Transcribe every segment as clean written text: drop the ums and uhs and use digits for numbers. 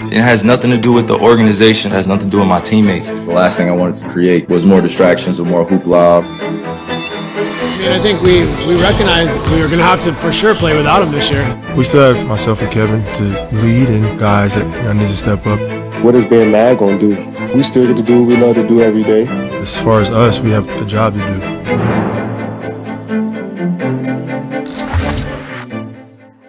It has nothing to do with the organization. It has nothing to do with my teammates. The last thing I wanted to create was more distractions or more hoopla. I think we recognize we were going to have to for sure play without him this year. We still have myself and Kevin to lead and guys that need to step up. What is being mad going to do? We still get to do what we love to do every day. As far as us, we have a job to do.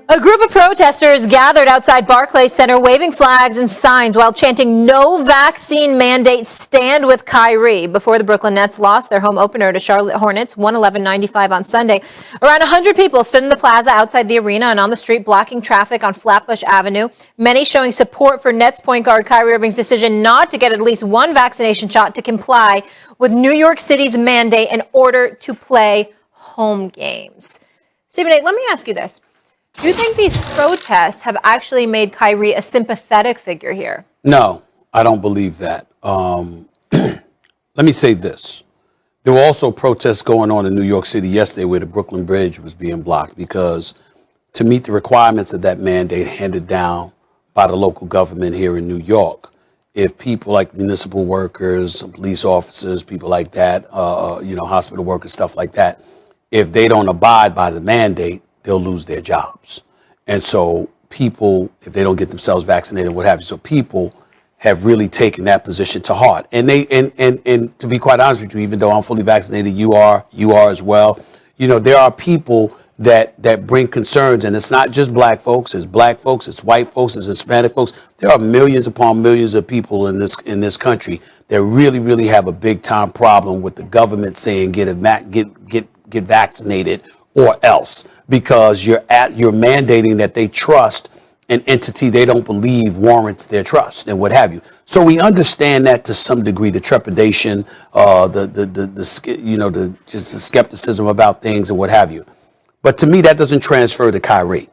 A group of protesters gathered outside Barclays Center waving flags and signs while chanting "No vaccine mandate, stand with Kyrie" before the Brooklyn Nets lost their home opener to Charlotte Hornets 111-95 on Sunday. Around 100 people stood in the plaza outside the arena and on the street blocking traffic on Flatbush Avenue, many showing support for Nets point guard Kyrie Irving's decision not to get at least one vaccination shot to comply with New York City's mandate in order to play home games. Stephen A., let me ask you this. Do you think these protests have actually made Kyrie a sympathetic figure here? No, I don't believe that. Let me say this. There were also protests going on in New York City yesterday where the Brooklyn Bridge was being blocked because to meet the requirements of that mandate handed down by the local government here in New York, if people like municipal workers, police officers, people like that, hospital workers, stuff like that, if they don't abide by the mandate, they'll lose their jobs. And so people, if they don't get themselves vaccinated, what have you, so people have really taken that position to heart. And they, and to be quite honest with you, even though I'm fully vaccinated, you are as well. You know, there are people that bring concerns, and it's not just black folks, it's white folks, it's Hispanic folks. There are millions upon millions of people in this country that really have a big time problem with the government saying get vaccinated or else, because you're mandating that they trust an entity they don't believe warrants their trust and what have you. So we understand that to some degree, the trepidation, the skepticism about things and what have you. But to me, that doesn't transfer to Kyrie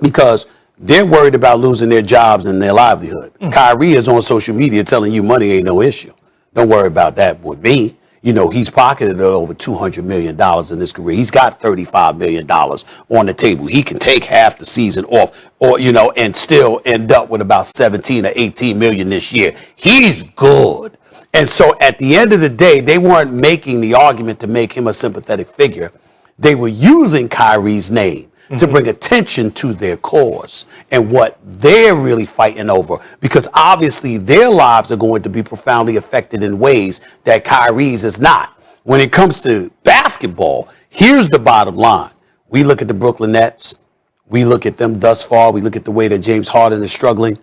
because they're worried about losing their jobs and their livelihood. Kyrie is on social media telling you money ain't no issue. Don't worry about that with me. You know, he's pocketed over $200 million in his career. He's got $35 million on the table. He can take half the season off and still end up with about 17 or 18 million this year. He's good. And so at the end of the day, they weren't making the argument to make him a sympathetic figure. They were using Kyrie's name to bring attention to their cause and what they're really fighting over, because obviously their lives are going to be profoundly affected in ways that Kyrie's is not. When it comes to basketball, here's the bottom line. We look at the Brooklyn Nets. We look at them thus far. We look at the way that James Harden is struggling.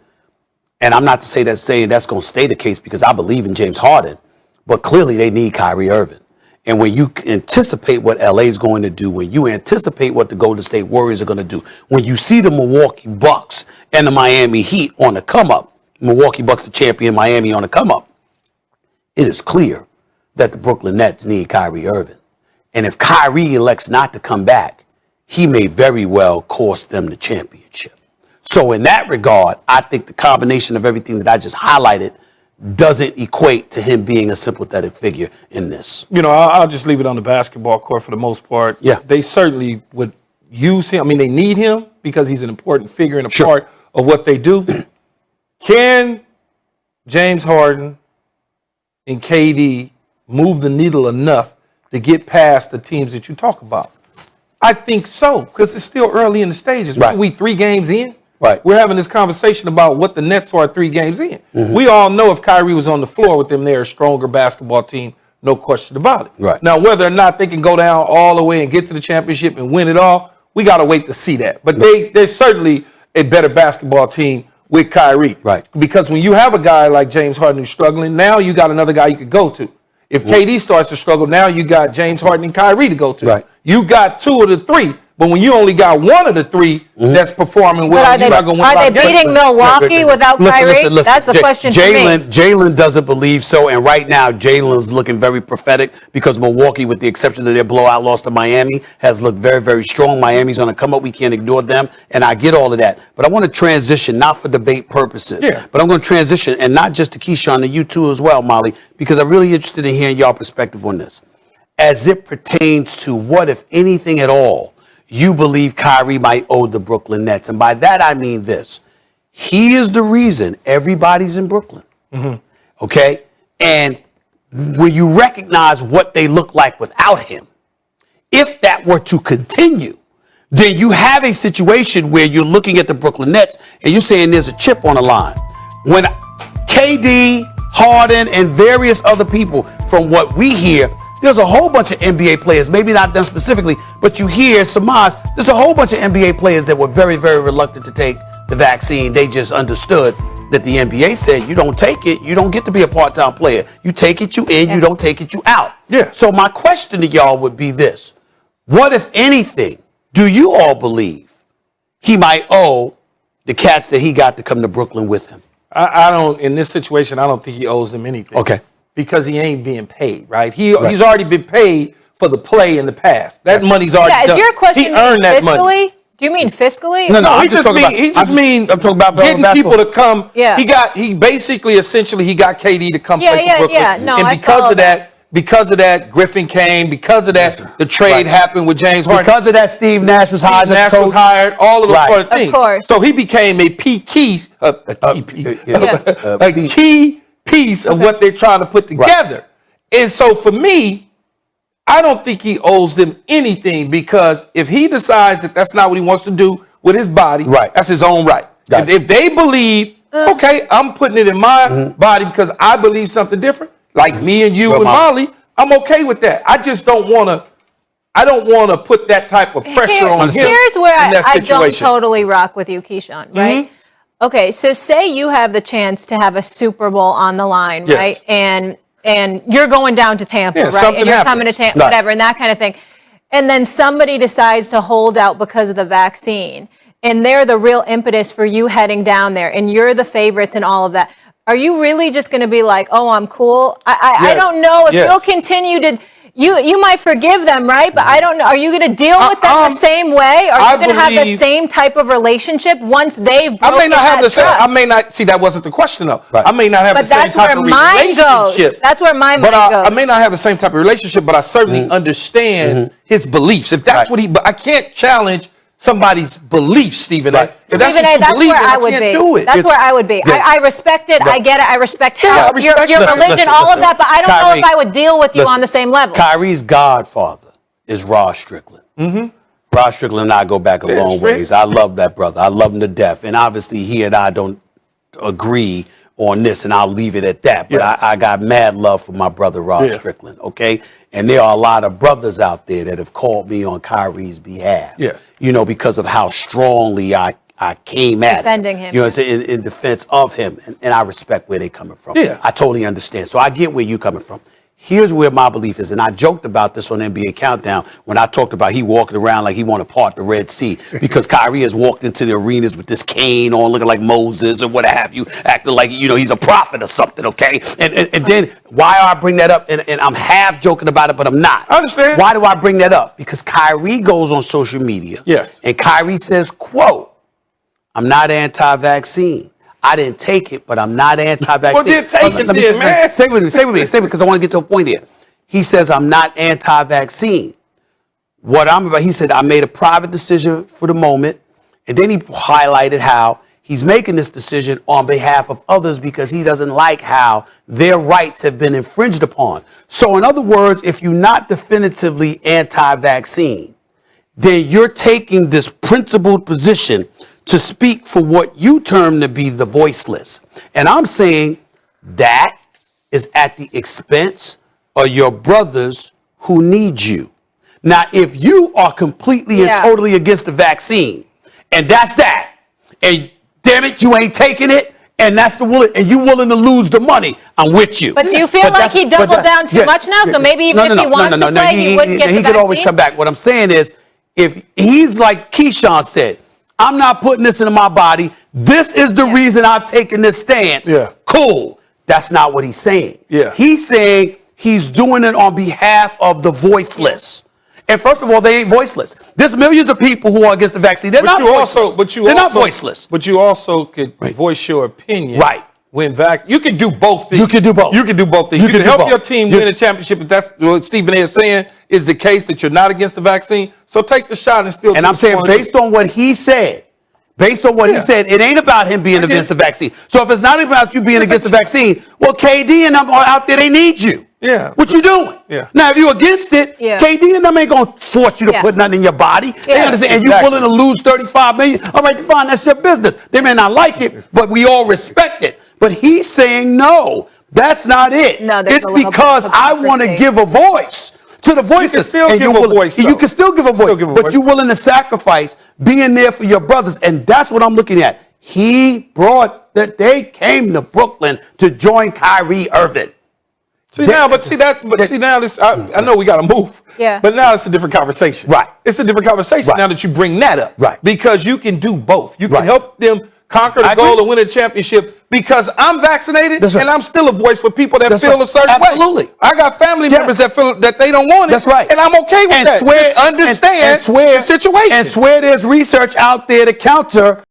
And I'm not to say that's going to stay the case because I believe in James Harden, but clearly they need Kyrie Irving. And when you anticipate what LA is going to do, when you anticipate what the Golden State Warriors are going to do, when you see the Milwaukee Bucks and the Miami Heat on the come up, Milwaukee Bucks the champion, Miami on the come up, it is clear that the Brooklyn Nets need Kyrie Irving. And if Kyrie elects not to come back, he may very well cost them the championship. So in that regard, I think the combination of everything that I just highlighted doesn't equate to him being a sympathetic figure in this. You know, I'll just leave it on the basketball court for the most part. Yeah. They certainly would use him. I mean, they need him because he's an important figure and a part of what they do. Can James Harden and KD move the needle enough to get past the teams that you talk about? I think so, because it's still early in the stages. Right. We 3 games in. Right. We're having this conversation about what the Nets are 3 games in. We all know if Kyrie was on the floor with them, they're a stronger basketball team, no question about it. Right. Now, whether or not they can go down all the way and get to the championship and win it all, we got to wait to see that. But they're certainly a better basketball team with Kyrie. Right. Because when you have a guy like James Harden who's struggling, now you got another guy you could go to. If KD starts to struggle, now you got James Harden and Kyrie to go to. Right. You got 2 of the 3. But when you only got 1 of the 3 that's performing well, Are they beating Milwaukee without Kyrie? Listen, That's the question for me. Jalen doesn't believe so, and right now Jalen's looking very prophetic because Milwaukee, with the exception of their blowout loss to Miami, has looked very, very strong. Miami's on the come up. We can't ignore them, and I get all of that. But I want to transition, not for debate purposes, but I'm going to transition, and not just to Keyshawn, to you too as well, Molly, because I'm really interested in hearing y'all perspective on this. As it pertains to what, if anything at all, you believe Kyrie might owe the Brooklyn Nets. And by that, I mean this. He is the reason everybody's in Brooklyn. Okay? And when you recognize what they look like without him, if that were to continue, then you have a situation where you're looking at the Brooklyn Nets and you're saying there's a chip on the line. When KD, Harden, and various other people, from what we hear, there's a whole bunch of NBA players, maybe not them specifically, but you hear, surmise, there's a whole bunch of NBA players that were very, very reluctant to take the vaccine. They just understood that the NBA said, you don't take it, you don't get to be a part-time player. You take it, you in, you don't take it, you out. Yeah. So my question to y'all would be this. What, if anything, do you all believe he might owe the cats that he got to come to Brooklyn with him? I don't, in this situation, I don't think he owes them anything. Okay. Because he ain't being paid, right? He's already been paid for the play in the past. That money's already done. Is your question he earned that fiscally? money. Do you mean fiscally? No, No, I'm he just mean I'm talking about getting people to come. Yeah. He basically essentially got KD to come play for Brooklyn. Yeah. No, and I because of that, Griffin came. Because of that, the trade happened with James Harden. Because of that, Steve Nash was hired. Steve Nash was hired. All of those Right. sort of things. Of course. So he became a key piece of what they're trying to put together. Right. And so for me, I don't think he owes them anything, because if he decides that that's not what he wants to do with his body, that's his own right. If they believe, okay, I'm putting it in my body because I believe something different, like me and you and Molly, I'm okay with that. I just don't want to. I don't want to put that type of pressure on him. Here's where I don't situation. totally rock with you, Keyshawn, right? Okay, so say you have the chance to have a Super Bowl on the line, right? And you're going down to Tampa, right? And you're coming to Tampa, whatever, and that kind of thing. And then somebody decides to hold out because of the vaccine, and they're the real impetus for you heading down there, and you're the favorites and all of that. Are you really just going to be like, oh, I'm cool? I don't know if you'll continue to. You might forgive them, right? But I don't know. Are you going to deal with them the same way? Are you going to have the same type of relationship once they've broken I may not have the same. trust? I may not see. That wasn't the question, though. Right. I may not have the same type of relationship. That's where my mind goes. I may not have the same type of relationship, but I certainly understand his beliefs. If that's what he, but I can't challenge somebody's beliefs, Stephen A. If that's what you believe, then I can't do it. That's where I would be. I respect it. I get it. I respect how your religion, all of that. But I don't know if I would deal with you on the same level. Kyrie's godfather is Rod Strickland. Rod Strickland and I go back a long ways. I love that brother. I love him to death. And obviously he and I don't agree on this, and I'll leave it at that. But I got mad love for my brother Rod Strickland, okay? And there are a lot of brothers out there that have called me on Kyrie's behalf. You know, because of how strongly I came at defending him. You know what I'm saying? In defense of him. And I respect where they're coming from. I totally understand. So I get where you're coming from. Here's where my belief is, and I joked about this on NBA Countdown when I talked about he walking around like he want to part the Red Sea, because Kyrie has walked into the arenas with this cane on, looking like Moses or what have you, acting like, you know, he's a prophet or something, okay? And then why I bring that up, and I'm half joking about it, but I'm not. I understand. Why do I bring that up? Because Kyrie goes on social media, and Kyrie says, quote, "I'm not anti-vaccine. I didn't take it, but I'm not anti-vaccine." Well, then take it then, man. Stay with me, because I want to get to a point here. He says, "I'm not anti-vaccine. What I'm about," he said, "I made a private decision for the moment." And then he highlighted how he's making this decision on behalf of others because he doesn't like how their rights have been infringed upon. So in other words, if you're not definitively anti-vaccine, then you're taking this principled position to speak for what you term to be the voiceless. And I'm saying that is at the expense of your brothers who need you. Now, if you are completely and totally against the vaccine, and that's that, and damn it, you ain't taking it, and that's the will, and you willing to lose the money, I'm with you. But do you feel like he doubled down too much now? So maybe even if he wants to play, he wouldn't get the vaccine? He could always come back. What I'm saying is, if he's like Keyshawn said, I'm not putting this into my body. This is the reason I've taken this stance. Cool. That's not what he's saying. He's saying he's doing it on behalf of the voiceless. And first of all, they ain't voiceless. There's millions of people who are against the vaccine. They're not voiceless. They're not voiceless. But you also could voice your opinion. When you can do both things. You can do both. You can do both things. You can help your team win a championship if that's what Stephen A. is saying is the case, that you're not against the vaccine. So take the shot and still. And I'm saying, based on what he said, Based on what he said, it ain't about him being against the vaccine. So if it's not about you being against the vaccine, well, KD and them are out there. They need you. Yeah. What you doing? Yeah. Now, if you against it, KD and them ain't going to force you to put nothing in your body. They understand. And you're willing to lose $35 million. All right, fine. That's your business. They may not like it, but we all respect it. But he's saying, no, that's not it. No, it's because I want to give a voice to the voices. You can still give a voice. You can still give a voice, but you're willing to sacrifice being there for your brothers. And that's what I'm looking at. He brought that they came to Brooklyn to join Kyrie Irving. See now this. I know we got to move. Yeah. But now it's a different conversation. Right. It's a different conversation now that you bring that up. Right. Because you can do both. You can help them conquer the goal and win a championship because I'm vaccinated and I'm still a voice for people that feel a certain way. Absolutely. I got family members that feel that they don't want it. That's right. And I'm okay with that. Just understand the situation. And swear there's research out there to counter